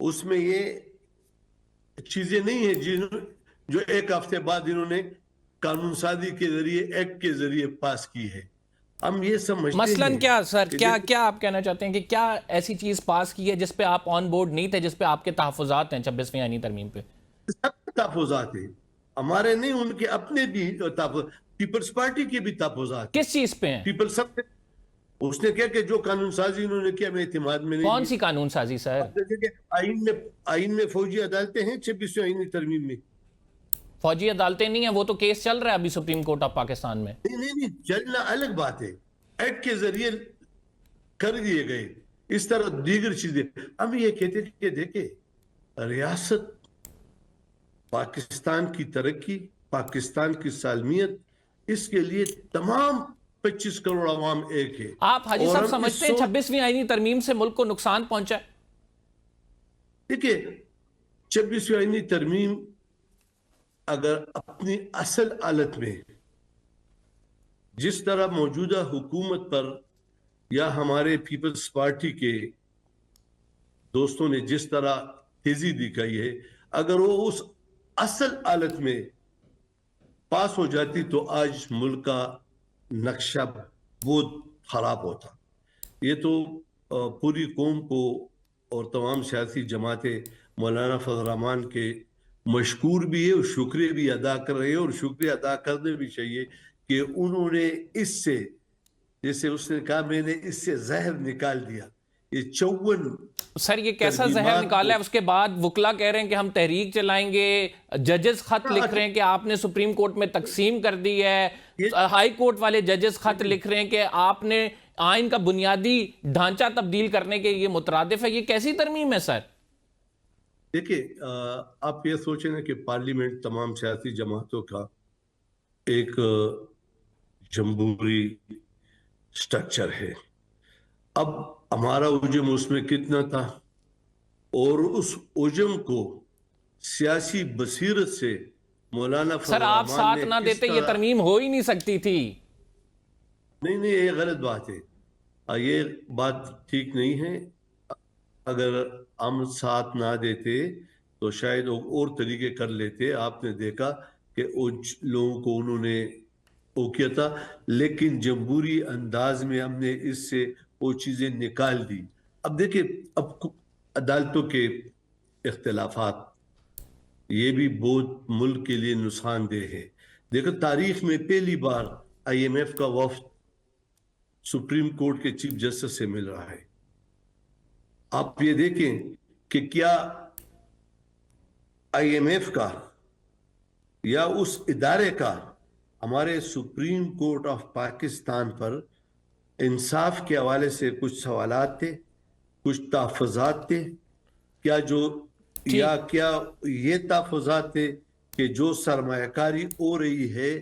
اس میں یہ چیزیں نہیں ہیں جو ایک ہفتے بعد انہوں نے قانون سازی کے ذریعے ایکٹ کے ذریعے پاس کی ہے. ہم یہ سمجھتے ہیں مثلاً کیا سر کیا آپ کہنا چاہتے ہیں کہ کیا ایسی چیز پاس کی ہے جس پہ آپ آن بورڈ نہیں تھے، جس پہ آپ کے تحفظات ہیں 26ویں آئینی ترمیم پہ؟ سب تحفظات ہیں ہمارے، نہیں ان کے اپنے بھی پیپلز پارٹی کے بھی تحفظات. کس چیز پہ ہیں؟ پیپل سب اس نے کیا کہ جو قانون سازی انہوں نے کیا میں اعتماد میں نہیں. کون سی قانون سازی سر؟ آئین میں فوجی عدالتیں ہیں 26ویں آئینی ترمیم میں. فوجی عدالتیں نہیں ہیں، وہ تو کیس چل رہا ہے ابھی سپریم کورٹ آف پاکستان میں. نہیں چلنا الگ بات ہے، ایکٹ کے ذریعے کر دیے گئے. اس طرح دیگر چیزیں ہم یہ کہتے ہیں کہ دیکھیں ریاست پاکستان کی ترقی، پاکستان کی سالمیت، اس کے لیے تمام 25 کروڑ عوام ایک ہے. آپ حاجی صاحب سمجھتے ہیں 26ویں آئینی ترمیم سے ملک کو نقصان پہنچا ہے؟ دیکھیں 26ویں آئینی ترمیم اگر اپنی اصل حالت میں جس طرح موجودہ حکومت پر یا ہمارے پیپلز پارٹی کے دوستوں نے جس طرح تیزی دکھائی ہے، اگر وہ اس اصل حالت میں پاس ہو جاتی تو آج ملک کا نقشہ بہت خراب ہوتا. یہ تو پوری قوم کو اور تمام سیاسی جماعتیں مولانا فضل الرحمان کے مشکور بھی ہے اور شکریہ بھی ادا کر رہے ہیں، اور شکریہ ادا کرنے بھی چاہیے کہ انہوں نے اس سے، جیسے اس نے کہا میں نے اس سے زہر نکال دیا. یہ 54 سر یہ کیسا زہر نکالا ہے؟ اس کے بعد وکلا کہہ رہے ہیں کہ ہم تحریک چلائیں گے، ججز خط لکھ رہے ہیں کہ آپ نے سپریم کورٹ میں تقسیم کر دی ہے، ہائی کورٹ والے ججز خط لکھ رہے ہیں کہ آپ نے آئین کا بنیادی ڈھانچہ تبدیل کرنے کے یہ مترادف ہے. یہ کیسی ترمیم ہے سر؟ دیکھیں آپ یہ سوچیں نا کہ پارلیمنٹ تمام سیاسی جماعتوں کا ایک جمہوری سٹرکچر ہے. اب ہمارا عجم اس میں کتنا تھا، اور اس عجم کو سیاسی بصیرت سے مولانا فضل سر آپ الرحمان ساتھ نہ دیتے یہ ترمیم ہو ہی نہیں سکتی تھی. نہیں یہ غلط بات ہے، یہ بات ٹھیک نہیں ہے. اگر ہم ساتھ نہ دیتے تو شاید اور طریقے کر لیتے. آپ نے دیکھا کہ لوگوں کو انہوں نے وہ کیا تھا، لیکن جمہوری انداز میں ہم نے اس سے وہ چیزیں نکال دی. اب دیکھیں اب عدالتوں کے اختلافات یہ بھی بہت ملک کے لیے نقصان دہ ہے. دیکھو تاریخ میں پہلی بار IMF کا وفد سپریم کورٹ کے چیف جسٹس سے مل رہا ہے. آپ یہ دیکھیں کہ کیا IMF کا یا اس ادارے کا ہمارے سپریم کورٹ آف پاکستان پر انصاف کے حوالے سے کچھ سوالات تھے، کچھ تحفظات تھے کیا، یا کیا یہ تحفظات تھے کہ جو سرمایہ کاری ہو رہی ہے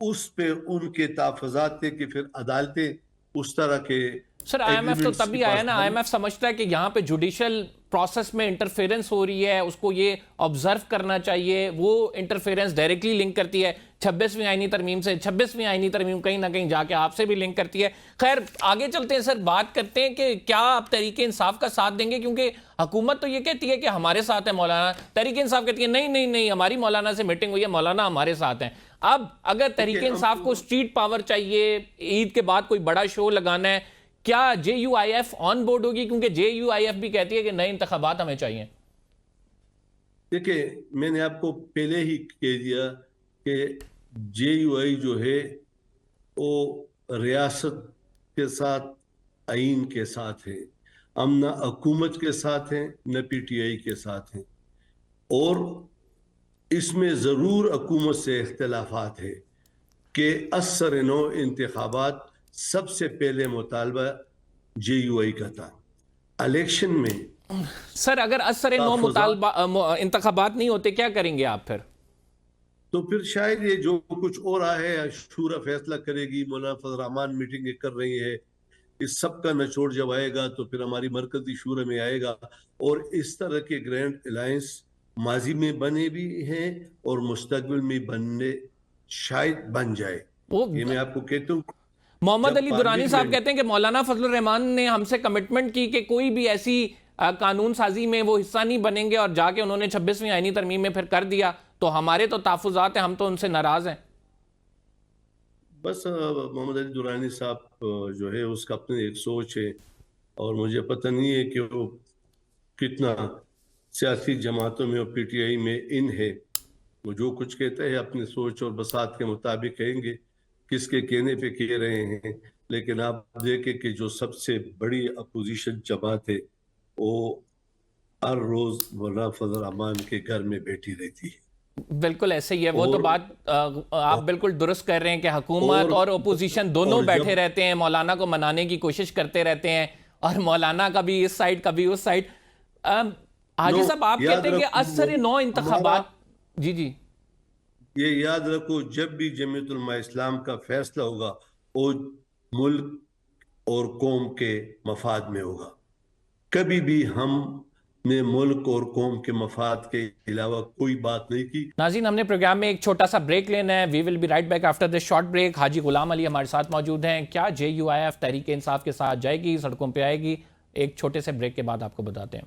اس پہ ان کے تحفظات تھے کہ پھر عدالتیں اس طرح کے. سر IMF تو تبھی آیا نا، IMF سمجھتا ہے کہ یہاں پہ جوڈیشل پروسیس میں انٹرفیرنس ہو رہی ہے، اس کو یہ آبزرو کرنا چاہیے. وہ انٹرفیرنس ڈائریکٹلی لنک کرتی ہے 26ویں آئینی ترمیم سے. 26ویں آئینی ترمیم کہیں نہ کہیں جا کے آپ سے بھی لنک کرتی ہے. خیر آگے چلتے ہیں سر، بات کرتے ہیں کہ کیا آپ تحریک انصاف کا ساتھ دیں گے، کیونکہ حکومت تو یہ کہتی ہے کہ ہمارے ساتھ ہے مولانا، تحریک انصاف کہتی ہے نہیں ہماری مولانا سے میٹنگ ہوئی ہے، مولانا ہمارے ساتھ ہیں. اب اگر تحریک انصاف کو اسٹریٹ پاور چاہیے، عید کے بعد کوئی بڑا شو لگانا ہے، کیا JUIF آن بورڈ ہوگی؟ کیونکہ JUIF بھی کہتی ہے کہ نئے انتخابات ہمیں چاہیے. دیکھیں میں نے آپ کو پہلے ہی کہہ دیا کہ JUI جو ہے وہ ریاست کے ساتھ، آئین کے ساتھ ہے. ہم نہ حکومت کے ساتھ ہیں نہ PTI کے ساتھ ہیں، اور اس میں ضرور حکومت سے اختلافات ہے کہ اثر نو انتخابات سب سے پہلے مطالبہ JUI کا تھا. الیکشن میں سر اگر اثر نو مطالبہ انتخابات نہیں ہوتے کیا کریں گے آپ پھر؟ تو پھر شاید یہ جو کچھ ہو رہا ہے شورا فیصلہ کرے گی، مولانا فضل الرحمان میٹنگیں کر رہی ہے، اس سب کا نچوڑ جب آئے گا تو پھر ہماری مرکزی شورا میں آئے گا. اور اس طرح کے گرینڈ الائنس ماضی میں بنے بھی ہیں اور مستقبل میں بننے شاید بن جائے. یہ میں آپ کو کہتا ہوں. محمد علی درانی صاحب کہتے ہیں کہ مولانا فضل الرحمان نے ہم سے کمٹمنٹ کی کہ کوئی بھی ایسی قانون سازی میں وہ حصہ نہیں بنیں گے اور جا کے انہوں نے 26ویں آئینی ترمیم میں پھر کر دیا تو ہمارے تو تحفظات ہیں, ہم تو ان سے ناراض ہیں. بس محمد علی درانی صاحب جو ہے اس کا اپنی ایک سوچ ہے, اور مجھے پتہ نہیں ہے کہ وہ کتنا سیاسی جماعتوں میں اور پی ٹی آئی میں ان ہے. وہ جو کچھ کہتے ہیں اپنی سوچ اور بساط کے مطابق کہیں گے, کس کے کہنے پہ کہہ رہے ہیں. لیکن آپ دیکھیں کہ جو سب سے بڑی اپوزیشن جماعت ہے وہ ہر روز مولانا فضل الرحمان کے گھر میں بیٹھی رہتی ہے. بالکل ایسے ہی ہے. وہ تو بات آپ بالکل درست کر رہے ہیں کہ حکومت اور اپوزیشن دونوں بیٹھے رہتے ہیں, مولانا کو منانے کی کوشش کرتے رہتے ہیں, اور مولانا کبھی اس سائڈ کبھی اس سائڈ. حاجی صاحب آپ کہتے ہیں کہ اثر نو انتخابات, جی یہ یاد رکھو, جب بھی جمعیت علماء اسلام کا فیصلہ ہوگا وہ ملک اور قوم کے مفاد میں ہوگا. کبھی بھی ہم نے ملک اور قوم کے مفاد کے علاوہ کوئی بات نہیں کی. ناظرین, ہم نے پروگرام میں ایک چھوٹا سا بریک لینا ہے. We will be right back after this short break. Haji Ghulam علی ہمارے ساتھ موجود ہیں. کیا JUIF تحریک انصاف کے ساتھ جائے گی, سڑکوں پہ آئے گی؟ ایک چھوٹے سے بریک کے بعد آپ کو بتاتے ہیں.